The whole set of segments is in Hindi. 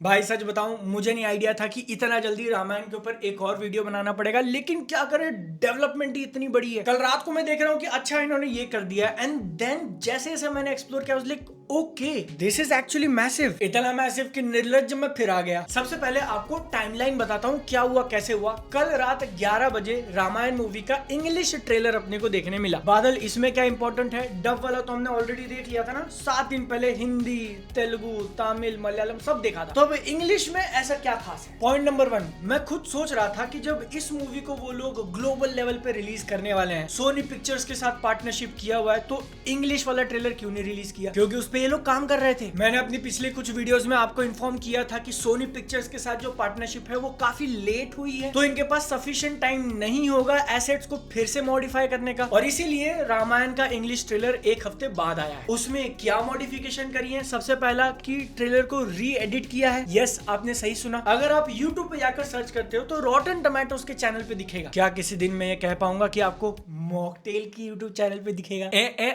भाई सच बताऊं, मुझे नहीं आइडिया था कि इतना जल्दी रामायण के ऊपर एक और वीडियो बनाना पड़ेगा। लेकिन क्या करें, डेवलपमेंट ही इतनी बड़ी है। कल रात को मैं देख रहा हूं कि अच्छा इन्होंने ये कर दिया, एंड देन जैसे जैसे मैंने एक्सप्लोर किया, like okay this is actually massive. इतना मैसिव कि निर्लज्ज में फिर आ गया। सबसे पहले आपको टाइमलाइन बताता हूं क्या हुआ कैसे हुआ। कल रात 11 बजे रामायण मूवी का इंग्लिश ट्रेलर अपने को देखने मिला। बादल, इसमें क्या इंपॉर्टेंट है, डब वाला तो हमने ऑलरेडी देख लिया था ना 7 दिन पहले। हिंदी, तेलुगु, तमिल, मलयालम सब देखा था। तो अब इंग्लिश में ऐसा क्या खास है। पॉइंट नंबर 1, मैं खुद सोच रहा था कि जब इस मूवी को वो लोग ग्लोबल लेवल पे रिलीज करने वाले हैं, सोनी पिक्चर्स के साथ पार्टनरशिप किया हुआ है, तो इंग्लिश वाला ट्रेलर क्यों नहीं रिलीज किया, क्योंकि उस पे ये लोग काम कर रहे थे। मैंने अपनी पिछले कुछ वीडियोस में आपको इन्फॉर्म किया था कि सोनी पिक्चर्स के साथ जो पार्टनरशिप है वो काफी लेट हुई है, तो इनके पास सफिशिएंट टाइम नहीं होगा एसेट्स को फिर से मॉडिफाई करने का, और इसीलिए रामायण का इंग्लिश ट्रेलर एक हफ्ते बाद आया है। उसमें क्या मॉडिफिकेशन करी है? सबसे पहला कि ट्रेलर को री एडिट किया है। यस, आपने सही सुना। अगर आप YouTube पे जाकर सर्च करते हो तो रॉटन टोमेटोज के चैनल पे दिखेगा। क्या किसी दिन मैं ये कह पाऊंगा कि आपको मॉकटेल की YouTube चैनल पे दिखेगा?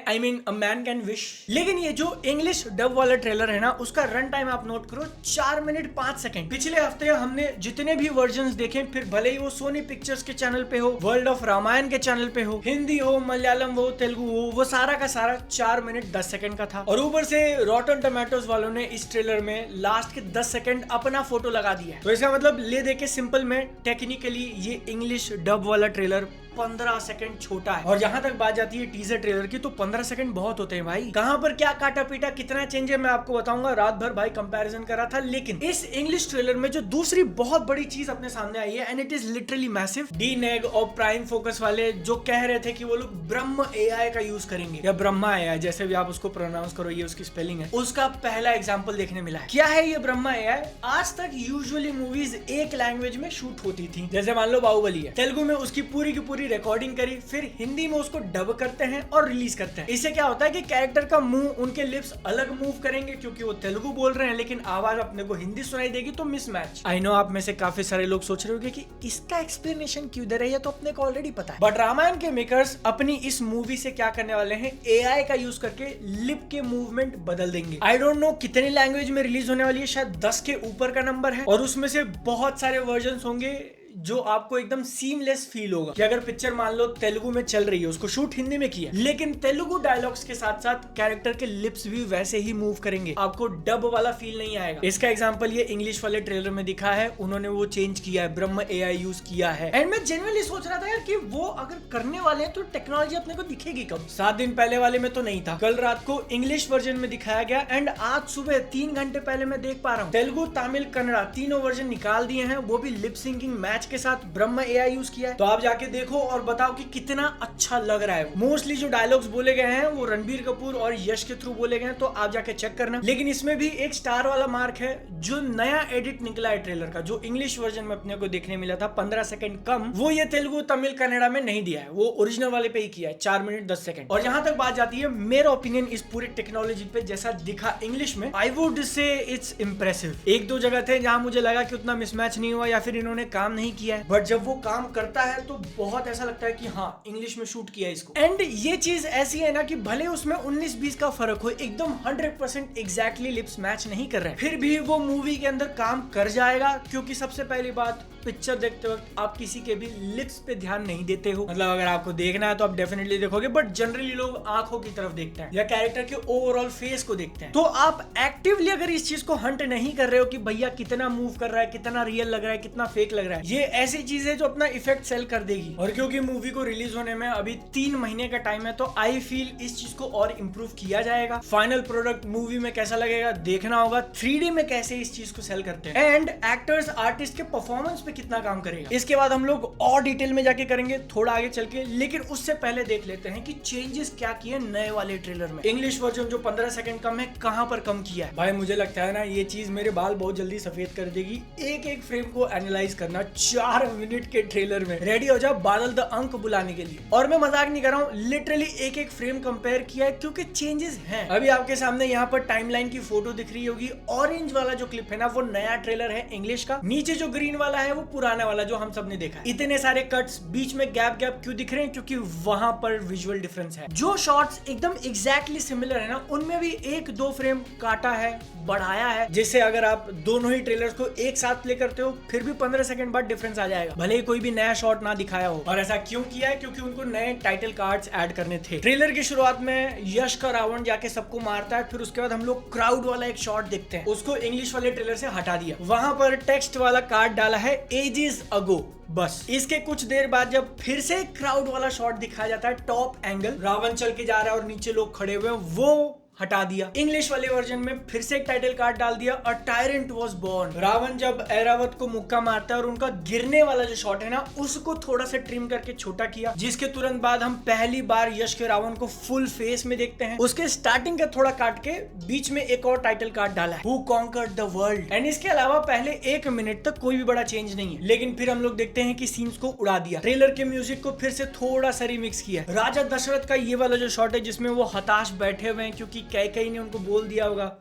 I mean a man can wish. लेकिन ये जो इंग्लिश डब वाला ट्रेलर है ना, उसका रन टाइम आप नोट करो 4 मिनट 5 सेकंड। पिछले हफ्ते हमने जितने भी वर्जन्स देखे, फिर भले ही वो सोनी पिक्चर्स के चैनल पे हो, वर्ल्ड ऑफ रामायण के चैनल पे हो, हिंदी हो, मलयालम हो, तेलुगु हो, वो सारा का सारा 4 मिनट 10 सेकंड का था। और ऊपर से रॉटन टोमेटोज वालों ने इस ट्रेलर में लास्ट के 10 सेकंड अपना फोटो लगा दिया है। तो इसका मतलब ले दे के सिंपल में टेक्निकली ये इंग्लिश डब वाला ट्रेलर 15 सेकंड छोटा है। और जहां तक बात जाती है टीजर ट्रेलर की, तो 15 सेकंड बहुत होते हैं भाई। कहां पर क्या काटा पीटा, कितना चेंज है, मैं आपको बताऊंगा। रात भर भाई कंपैरिजन करा था। लेकिन इस इंग्लिश ट्रेलर में जो दूसरी बहुत बड़ी चीज अपने सामने आई है, and it is literally massive. DNEG और प्राइम फोकस वाले जो कह रहे थे कि वो लोग ब्रह्म एआई का यूज करेंगे, या ब्रह्मा एआई, जैसे भी आप उसको प्रोनाउंस करो, ये उसकी स्पेलिंग है, उसका पहला एग्जाम्पल देखने मिला है। क्या है ये ब्रह्मा एआई? आज तक यूजुअली मूवीज एक लैंग्वेज में शूट होती थी, जैसे मान लो बाहुबली है, तेलुगु में उसकी पूरी की पूरी रिकॉर्डिंग करी, फिर हिंदी में उसको डब करते हैं और रिलीज करते हैं। इससे क्या होता है कि कैरेक्टर का मुंह, उनके लिप्स अलग मूव करेंगे क्योंकि वो तेलुगु बोल रहे हैं, लेकिन आवाज अपने को हिंदी सुनाई देगी, तो मिसमैच। आई नो आप में से काफी सारे लोग सोच रहे होंगे कि इसका एक्सप्लेनेशन क्यों दे रहे हैं, तो अपने को ऑलरेडी पता है। बट रामायण के मेकर्स अपनी इस मूवी से क्या करने वाले हैं, एआई का यूज करके लिप के मूवमेंट बदल देंगे। आई डोंट नो कितनी लैंग्वेज में रिलीज होने वाली है, शायद 10 के ऊपर का नंबर है, और उसमें से बहुत सारे वर्जन होंगे जो आपको एकदम सीमलेस फील होगा। कि अगर पिक्चर मान लो तेलुगु में चल रही है, उसको शूट हिंदी में किया, लेकिन तेलुगु डायलॉग्स के साथ साथ कैरेक्टर के लिप्स भी वैसे ही मूव करेंगे, आपको डब वाला फील नहीं आएगा। इसका एग्जांपल ये इंग्लिश वाले ट्रेलर में दिखा है, उन्होंने वो चेंज किया है, ब्रह्म एआई यूज किया है। एंड मैं जेन्युइनली सोच रहा था यार कि वो अगर करने वाले हैं तो टेक्नोलॉजी अपने को दिखेगी कब? 7 दिन पहले वाले में तो नहीं था। कल रात को इंग्लिश वर्जन में दिखाया गया, एंड आज सुबह 3 घंटे पहले मैं देख पा रहा हूँ तेलुगु, तमिल, कन्नड़ा तीनों वर्जन निकाल दिए हैं, वो भी लिप सिंकिंग मैच के साथ ब्रह्म एआई यूज किया है। तो आप जाके देखो और बताओ कि कितना अच्छा लग रहा है। मोस्टली जो डायलॉग्स बोले गए हैं वो रणबीर कपूर और यश के थ्रू बोले गए हैं, तो आप जाके चेक करना। लेकिन इसमें भी एक स्टार वाला मार्क है, जो नया एडिट निकला है ट्रेलर का, जो इंग्लिश वर्जन में अपने को देखने मिला था 15 सेकंड कम, वो ये तेलुगु, तमिल, कन्नड़ा में नहीं दिया है, वो ओरिजिनल वाले पे ही किया है, 4 मिनट 10 सेकंड। और जहां तक बात जाती है मेरा ओपिनियन इस पूरी टेक्नोलॉजी पे, जैसा दिखा इंग्लिश में, I would say it's impressive. 1-2 जगह थे जहां मुझे लगा कि उतना मिसमैच नहीं हुआ या फिर इन्होंने काम नहीं किया है, बट जब वो काम करता है तो बहुत ऐसा लगता है कि हाँ इंग्लिश में शूट किया है इसको। एंड ये चीज ऐसी है ना कि भले उसमें 19-20 का फर्क हो, एकदम 100% एग्जैक्टली लिप्स मैच नहीं कर रहे हैं, फिर भी वो मूवी के अंदर काम कर जाएगा। क्योंकि सबसे पहली बात, पिक्चर देखते वक्त आप किसी के भी लिप्स पे ध्यान नहीं देते हो। मतलब अगर आपको देखना है तो आप डेफिनेटली देखोगे, बट जनरली लोग आंखों की तरफ देखते हैं या कैरेक्टर के ओवरऑल फेस को देखते हैं। तो आप एक्टिवली अगर इस चीज को हंट नहीं कर रहे हो कि भैया कितना मूव कर रहा है, कितना रियल लग रहा है, कितना फेक लग रहा है, ये ऐसी चीज है जो अपना इफेक्ट सेल कर देगी। और क्योंकि मूवी को रिलीज होने में अभी 3 महीने का टाइम है, तो आई फील इस चीज को और इंप्रूव किया जाएगा। फाइनल प्रोडक्ट मूवी में कैसा लगेगा देखना होगा, 3D में कैसे इस चीज को सेल करते हैं, एंड एक्टर्स आर्टिस्ट के परफॉर्मेंस पे कितना काम करेगा। इसके बाद हम लोग और डिटेल में जाके करेंगे थोड़ा आगे चल के, लेकिन उससे पहले देख लेते हैं कि चेंजेस क्या किए नए वाले ट्रेलर में। इंग्लिश वर्जन जो 15 सेकंड कम है, कहां पर कम किया है? भाई मुझे लगता है ना ये चीज मेरे बाल बहुत जल्दी सफेद कर देगी। एक एक फ्रेम को एनालाइज करना 4 मिनट के ट्रेलर में। रेडी हो जाओ बादल द अंक बुलाने के लिए। और मैं मजाक नहीं कर रहा हूँ, लिटरली एक एक फ्रेम कंपेयर किया है क्योंकि चेंजेस हैं। अभी आपके सामने यहाँ पर टाइमलाइन की फोटो दिख रही होगी। ऑरेंज वाला जो क्लिप है ना वो नया ट्रेलर है इंग्लिश का, नीचे जो ग्रीन वाला है वो पुराना वाला जो हम सब ने देखा है। इतने सारे कट्स, बीच में गैप क्यों दिख रहे हैं? क्योंकि वहां पर विजुअल डिफरेंस है। जो शॉट्स एकदम एग्जैक्टली सिमिलर है ना उनमें भी 1-2 फ्रेम काटा है, बढ़ाया है, जिससे अगर आप दोनों ही ट्रेलर्स को एक साथ प्ले करते हो फिर भी 15 सेकंड बाद डिफरेंस आ जाएगा, भले ही कोई भी नया शॉट ना दिखाया हो। और ऐसा क्यों किया है? क्योंकि उनको नए टाइटल कार्ड्स ऐड करने थे। ट्रेलर की शुरुआत में यश का रावण जाके सबको मारता है, फिर उसके बाद हम लोग क्राउड वाला एक शॉट देखते हैं, उसको इंग्लिश वाले ट्रेलर से हटा दिया। वहां पर टेक्स्ट वाला कार्ड डाला है एजेस अगो, बस। इसके कुछ देर बाद जब फिर से क्राउड वाला शॉट दिखाया जाता है, टॉप एंगल, रावण चल के जा रहा है और नीचे लोग खड़े हुए हैं, वो हटा दिया। इंग्लिश वाले वर्जन में फिर से एक टाइटल कार्ड डाल दिया, अ टायरेंट वाज बोर्न। रावण जब ऐरावत को मुक्का मारता है और उनका गिरने वाला जो शॉट है ना उसको थोड़ा सा ट्रिम करके छोटा किया, जिसके तुरंत बाद हम पहली बार यश के रावण को फुल फेस में देखते हैं। उसके स्टार्टिंग का थोड़ा काट के बीच में एक और टाइटल कार्ड डाला है, who conquered the world. And इसके अलावा पहले 1 मिनट तक कोई भी बड़ा चेंज नहीं है, लेकिन फिर हम लोग देखते हैं कि सीन्स को उड़ा दिया। ट्रेलर के म्यूजिक को फिर से थोड़ा सा रिमिक्स किया। राजा दशरथ का ये वाला जो शॉट है जिसमें वो हताश बैठे हुए हैं क्योंकि कैकेयी ने उनको बोल दिया होगा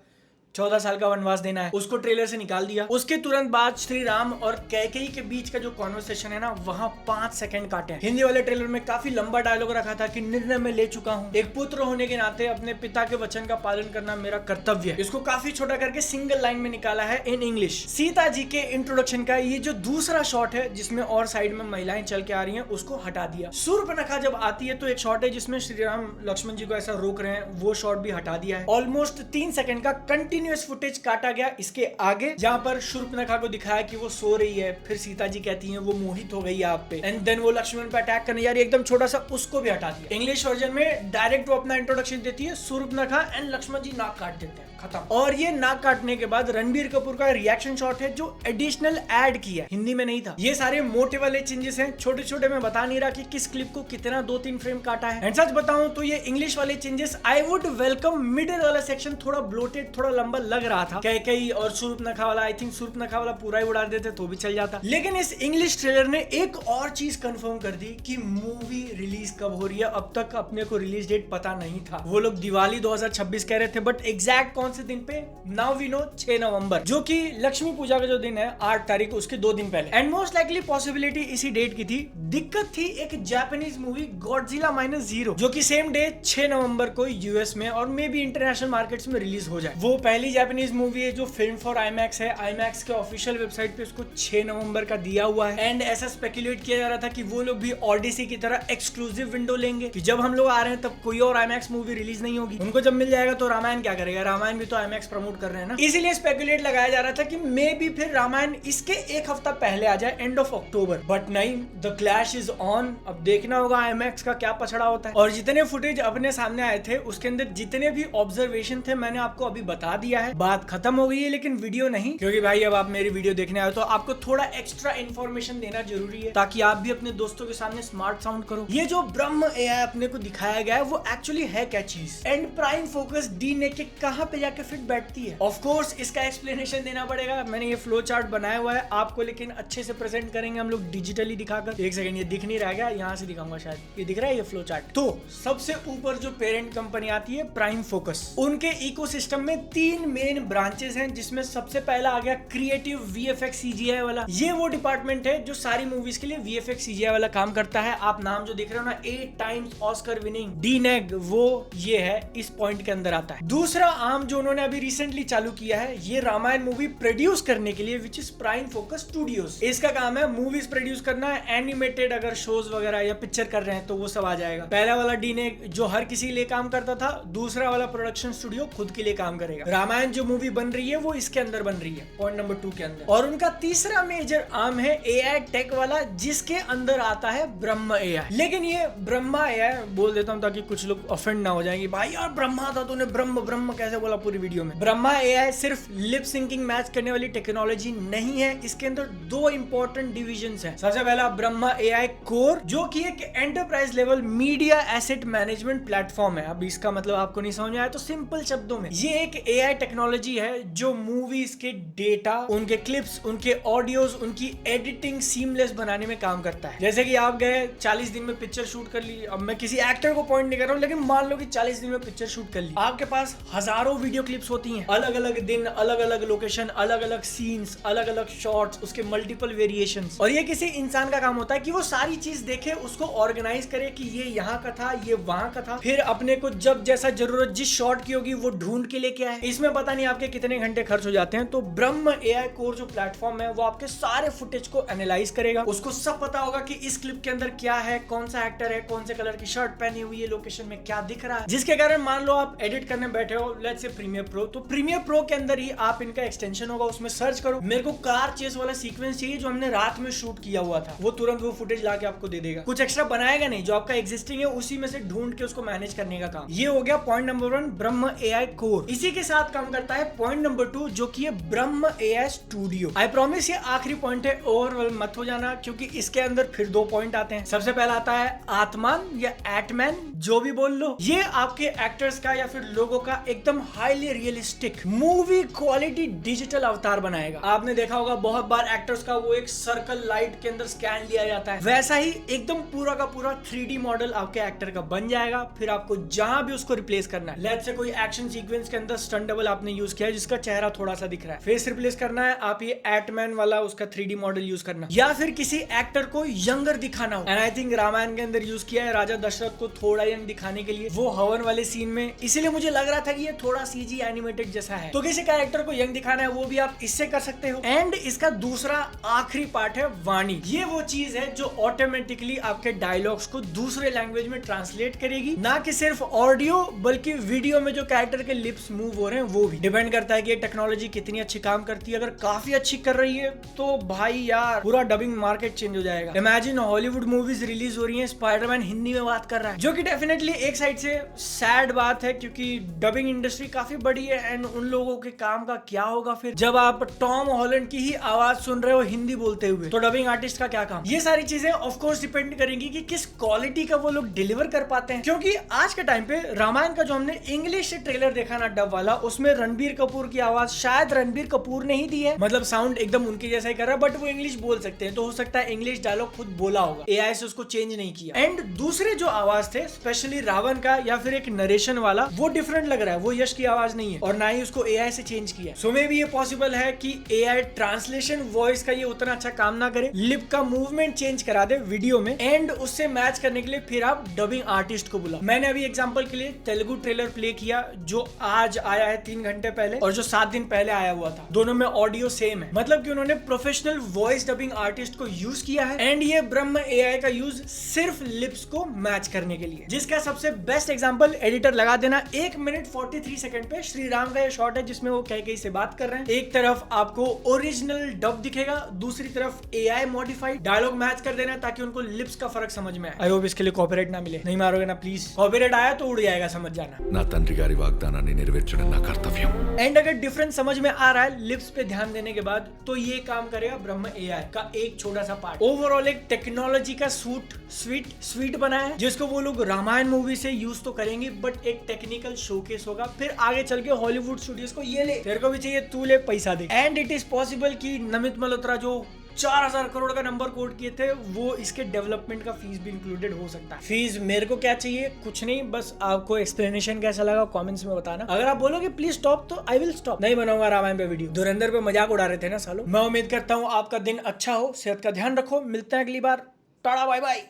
14 साल का वनवास देना है, उसको ट्रेलर से निकाल दिया। उसके तुरंत बाद श्री राम और कैकेयी के बीच का जो कॉन्वर्सेशन है ना वहां 5 सेकंड काटे हैं। हिंदी वाले ट्रेलर में काफी लंबा डायलॉग रखा था कि निर्णय में ले चुका हूं, एक पुत्र होने के नाते अपने पिता के वचन का पालन करना मेरा कर्तव्य है। इसको काफी छोटा करके सिंगल लाइन में निकाला है इन इंग्लिश। सीता जी के इंट्रोडक्शन का ये जो दूसरा शॉट है जिसमें और साइड में महिलाएं चल के आ रही है उसको हटा दिया। शूर्पणखा जब आती है तो एक शॉट है जिसमें श्री राम लक्ष्मण जी को ऐसा रोक रहे हैं, वो शॉट भी हटा दिया है। ऑलमोस्ट 3 सेकंड का कंटिन्यूअस फुटेज काटा गया इसके आगे, जहां पर शूर्पणखा को दिखाया कि वो सो रही है, फिर सीता जी कहती हैं वो मोहित हो गई है आप पे, एंड देन वो लक्ष्मण पे अटैक करने जा रही है, एकदम छोटा सा, उसको भी हटा दिया। इंग्लिश वर्जन में डायरेक्ट वो अपना इंट्रोडक्शन देती है, शूर्पणखा एंड लक्ष्मण जी नाक काट देते हैं, खत्म। और ये नाक काटने के बाद रणबीर कपूर का रिएक्शन शॉट है जो एडिशनल ऐड किया, हिंदी में नहीं था। ये सारे मोटे वाले चेंजेस हैं, छोटे छोटे। मैं बता नहीं रहा कि किस क्लिप को कितना 2-3 फ्रेम काटा है। एंड सच बताऊं तो ये इंग्लिश वाले changes I would welcome. Middle वाला सेक्शन थोड़ा ब्लोटेड, थोड़ा लंबा लग रहा था। कैकेयी और शूर्पणखा वाला, आई थिंक शूर्पणखा वाला पूरा ही उड़ा देते तो भी चल जाता। लेकिन इस इंग्लिश ट्रेलर ने एक और चीज कंफर्म कर दी कि मूवी रिलीज कब हो रही है। अब तक अपने को रिलीज डेट पता नहीं था। वो लोग दिवाली 2026 कह रहे थे, बट एग्जैक्ट कौन से दिन पे, नाउ वी नो 6 नवंबर, जो कि लक्ष्मी पूजा का जो दिन है 8 तारीख, उसके 2 दिन पहले। एंड मोस्ट लाइकली पॉसिबिलिटी इसी डेट की थी। दिक्कत थी एक जापानीज मूवी गॉडजिला -0 जो कि सेम डे 6 नवंबर को यूएस में और मे बी इंटरनेशनल मार्केट्स में रिलीज हो जाए। वो पहली जापानीज मूवी है जो फिल्म फॉर आईमैक्स है। आईमैक्स के ऑफिशियल वेबसाइट पे उसको 6 नवंबर का दिया हुआ है। एंड ऐसा स्पेकुलेट किया जा रहा था कि वो लोग भी ऑडिसी की तरह एक्सक्लूसिव विंडो लेंगे कि जब हम लोग आ रहे हैं तब कोई और आईमैक्स मूवी रिलीज नहीं होगी। उनको जब मिल जाएगा तो रामायण क्या करेगा, रामायण भी तो आईमैक्स प्रमोट कर रहे हैं ना। इसीलिए स्पेकुलेट लगाया जा रहा था कि मे बी फिर रामायण इसके 1 हफ्ता पहले आ जाए, एंड ऑफ अक्टूबर। बट नहीं, द क्लैश इज ऑन। अब देखना होगा आईमैक्स का क्या पछड़ा होता है। और जितने फुटेज अपने सामने आए थे उसके अंदर जितने भी ऑब्जर्वेशन थे मैंने आपको अभी बता दिया है। बात खत्म हो गई है, लेकिन वीडियो नहीं, क्योंकि भाई अब आप मेरी वीडियो देखने आए तो आपको थोड़ा एक्स्ट्रा इन्फॉर्मेशन देना जरूरी है ताकि आप भी अपने दोस्तों के सामने स्मार्ट साउंड करो। ये जो ब्रह्म एआई अपने को दिखाया गया है वो एक्चुअली है क्या चीज, एंड प्राइम फोकस डीनेक के कहां पे जाके फिट बैठती है। ऑफ कोर्स इसका एक्सप्लेनेशन देना पड़ेगा। मैंने ये फ्लो चार्ट बनाया हुआ है आपको, लेकिन अच्छे से प्रेजेंट करेंगे हम लोग डिजिटली दिखाकर। एक सेकंड, ये दिख नहीं रहा है, यहाँ से दिखाऊंगा शायद। ये दिख रहा है ये फ्लो चार्ट। तो सबसे ऊपर जो पेरेंट कंपनी आती है प्राइम फोकस, उनके इकोसिस्टम में 3 मेन ब्रांचेस हैं, जिसमें सबसे पहला आ गया क्रिएटिव वीएफएक्स सीजीआई वाला। ये वो डिपार्टमेंट है जो सारी मूवीज के लिए वीएफएक्स सीजीआई वाला काम करता है। आप नाम जो देख रहे हो ना, 8 टाइम्स ऑस्कर विनिंग डीनेग, वो ये है, इस पॉइंट के अंदर आता है। दूसरा आर्म जो उन्होंने अभी रिसेंटली चालू किया है, ये रामायण मूवी प्रोड्यूस करने के लिए, which is prime focus studios. इसका काम है मूवीज प्रोड्यूस करना, एनिमेटेड अगर शोज वगैरह या पिक्चर कर रहे हैं तो वो सब आ जाएगा। पहला वाला डीनेग जो हर किसी के लिए काम करता था, दूसरा वाला प्रोडक्शन स्टूडियो खुद के लिए काम करेगा। रामायण जो मूवी बन रही है वो इसके अंदर बन रही है, पॉइंट नंबर 2 के अंदर। और उनका तीसरा मेजर आर्म है एआई टेक वाला, जिसके अंदर आता है ब्रह्मा एआई। लेकिन ये ब्रह्मा एआई बोल देता हूं ताकि कुछ लोग ऑफेंड ना हो जाएंगे, भाई यार ब्रह्मा था तूने ब्रह्म ब्रह्म कैसे बोला पूरी वीडियो में। ब्रह्मा एआई सिर्फ लिप सिंकिंग मैच करने वाली टेक्नोलॉजी नहीं है, इसके अंदर 2 इंपॉर्टेंट डिविजन्स हैं। सबसे पहला ब्रह्मा एआई कोर, जो कि एक enterprise level media asset management platform है। अब इसका मतलब आपको नहीं समझ में आया तो सिंपल शब्दों में, ये एक एआई एआई टेक्नोलॉजी है जो मूवीज के डेटा, उनके क्लिप्स, उनके ऑडियोज, उनकी एडिटिंग सीमलेस बनाने में काम करता है। जैसे कि आप गए 40 दिन में पिक्चर शूट कर ली, अब मैं किसी एक्टर को पॉइंट नहीं कर रहा हूँ, लेकिन मान लो कि 40 दिन में पिक्चर शूट कर ली, आपके पास हजारों वीडियो क्लिप्स होती हैं, अलग अलग दिन, अलग अलग लोकेशन, अलग अलग सीन्स, अलग अलग शॉट्स, उसके मल्टीपल वेरिएशंस। और ये किसी इंसान का काम होता है कि वो सारी चीज देखे, उसको ऑर्गेनाइज करे कि ये यहाँ का था, ये वहां का था, फिर अपने को जब जैसा जरूरत जिस शॉट की होगी वो ढूंढ के लेके आए। इसमें पता नहीं आपके कितने घंटे खर्च हो जाते हैं। तो ब्रह्म एआई कोर जो प्लेटफॉर्म है वो आपके सारे फुटेज को एनालाइज करेगा, उसको सब पता होगा कि इस क्लिप के अंदर क्या है, कौन सा एक्टर है, कौन से कलर की शर्ट पहनी हुई है, लोकेशन में क्या दिख रहा है, जिसके कारण मान लो आप एडिट करने बैठे हो, लेट्स से प्रीमियर प्रो, तो प्रीमियर प्रो के अंदर ही आप इनका एक्सटेंशन होगा, उसमें सर्च करो मेरे को कार चेस वाला सीक्वेंस चाहिए जो हमने रात में शूट किया हुआ था, वो तुरंत वो फुटेज लाके आपको दे देगा, कुछ एक्स्ट्रा बनाएगा नहीं, जो आपका एग्जिस्टिंग है उसी में से ढूंढ के उसको मैनेज करने का काम। ये हो गया पॉइंट नंबर 1, ब्रह्म एआई कोर। इसी के साथ काम करता है पॉइंट नंबर 2 जो कि है ब्रह्म एआई स्टूडियो। आई प्रॉमिस ये आखिरी पॉइंट है, ओवरवेल मत हो जाना, क्योंकि इसके अंदर फिर 2 पॉइंट आते हैं। सबसे पहला आता है आत्मान या एटमैन, जो भी बोल लो। ये आपके एक्टर्स का या फिर लोगों का एकदम highly realistic movie quality digital अवतार बनाएगा। आपने देखा होगा बहुत बार एक्टर्स का वो एक सर्कल लाइट के अंदर स्कैन लिया जाता है, वैसा ही एकदम पूरा का पूरा 3D मॉडल आपके एक्टर का बन जाएगा। फिर आपको जहां भी उसको रिप्लेस करना है, लेट्स से कोई एक्शन सीक्वेंस के अंदर स्टंट डबल आपने यूज किया है जिसका चेहरा थोड़ा सा दिख रहा है, फेस रिप्लेस करना है, आप ये एटमैन वाला उसका 3D मॉडल यूज करना, या फिर किसी एक्टर को यंगर दिखाना हो, एंड आई थिंक रामायण के अंदर यूज किया है राजा दशरथ को थोड़ा यंग दिखाने के लिए वो हवन वाले सीन में, इसीलिए मुझे लग रहा था कि ये थोड़ा सीजी एनिमेटेड जैसा है। तो किसी कैरेक्टर को यंग दिखाना है वो भी आप इससे कर सकते हो। एंड इसका दूसरा आखिरी पार्ट है वाणी। ये वो चीज है जो ऑटोमेटिकली आपके डायलॉग्स को दूसरे लैंग्वेज में ट्रांसलेट करेगी, ना कि सिर्फ ऑडियो बल्कि वीडियो में जो कैरेक्टर के लिप्स मूव हो रहे हैं वो भी। डिपेंड करता है कि ये टेक्नोलॉजी कितनी अच्छी काम करती है। अगर काफी अच्छी कर रही है तो भाई यार पूरा डबिंग मार्केट चेंज हो जाएगा। इमेजिन हॉलीवुड मूवीज रिलीज हो रही है, स्पाइडरमैन हिंदी में बात कर रहा है, जो कि डेफिनेटली एक साइड से सैड बात है क्योंकि डबिंग इंडस्ट्री काफी बड़ी है एंड उन लोगों के काम का क्या होगा फिर जब आप टॉम हॉलैंड की ही आवाज सुन रहे हो हिंदी बोलते हुए, तो डबिंग आर्टिस्ट का क्या काम। ये सारी चीजें ऑफ कोर्स डिपेंड करेंगी कि किस क्वालिटी का वो लोग डिलीवर कर पाते हैं, क्योंकि आज के टाइम पे रामायण का जो हमने इंग्लिश से ट्रेलर देखा ना डब वाला, उसमें रणबीर कपूर की आवाज शायद रणबीर कपूर ने ही दी है, मतलब साउंड एकदम उनके जैसा ही कर रहा है, बट वो इंग्लिश बोल सकते हैं, तो हो सकता है इंग्लिश डायलॉग खुद बोला होगा, एआई से उसको चेंज नहीं किया। एंड दूसरे जो आवाज थे स्पेशली रावण का या फिर एक नरेशन वाला, वो डिफरेंट लग रहा है, वो यश की आवाज नहीं है और ना ही उसको एआई से चेंज किया। सो मे बी ये पॉसिबल है कि एआई ट्रांसलेशन वॉइस का ये उतना अच्छा काम ना करे, लिप का मूवमेंट चेंज करा दे वीडियो में, एंड उससे मैच करने के लिए फिर आप डबिंग आर्टिस्ट को बुलाओ। मैंने अभी एग्जांपल के लिए तेलुगु ट्रेलर प्ले किया जो आज आया है 3 घंटे पहले और जो 7 दिन पहले आया हुआ था, दोनों में ऑडियो सेम है, मतलब कि उन्होंने प्रोफेशनल वॉइस डबिंग आर्टिस्ट को यूज किया है। एंड ये ब्रह्म एआई का यूज सिर्फ लिप्स को मैच करने के लिए, जिसका सबसे बेस्ट एग्जांपल एडिटर लगा देना 1 मिनट 43 सेकंड पे श्री राम का ये शॉट है जिसमें वो कैकेयी से बात कर रहे हैं। एक तरफ आपको ओरिजिनल डब दिखेगा, दूसरी तरफ एआई मॉडिफाइड डायलॉग मैच कर देना ताकि उनको लिप्स का फर्क समझ में आए। आई होप इसके लिए कॉपीराइट ना मिले, नहीं मारोगे ना प्लीज, कॉपीराइट आया तो उड़ जाएगा, समझ जाना। ना तंत्री गारी वाग्दानाన్ని నెరవేర్చడం నా కర్తవ్యం। एंड अगर डिफरेंस समझ में आ रहा है लिप्स पे ध्यान देने के बाद, तो ये काम करेगा ब्रह्म एआई का एक छोटा सा पार्ट। ओवरऑल एक टेक्नोलॉजी का स्वीट बनाया है जिसको वो लोग रामायण मूवी से यूज तो करेंगे, बट एक टेक्निकल शोकेस होगा। फिर आगे चल के हॉलीवुड स्टूडियोज को ये ले, तेरे को भी चाहिए, तू ले, पैसा दे। एंड इट इज पॉसिबल कि नमित मल्होत्रा जो 4000 करोड़ का नंबर कोट किए थे, वो इसके डेवलपमेंट का फीस भी इंक्लूडेड हो सकता है। फीस मेरे को क्या चाहिए, कुछ नहीं, बस आपको एक्सप्लेनेशन कैसा लगा कमेंट्स में बताना। अगर आप बोलोगे प्लीज स्टॉप, तो आई विल स्टॉप। नहीं बनाऊंगा रामायण पे वीडियो। धुरंधर पे मजाक उड़ा रहे थे ना सालों। मैं उम्मीद करता हूँ आपका दिन अच्छा हो, सेहत का ध्यान रखो, मिलते हैं अगली बार, टाटा बाय बाय।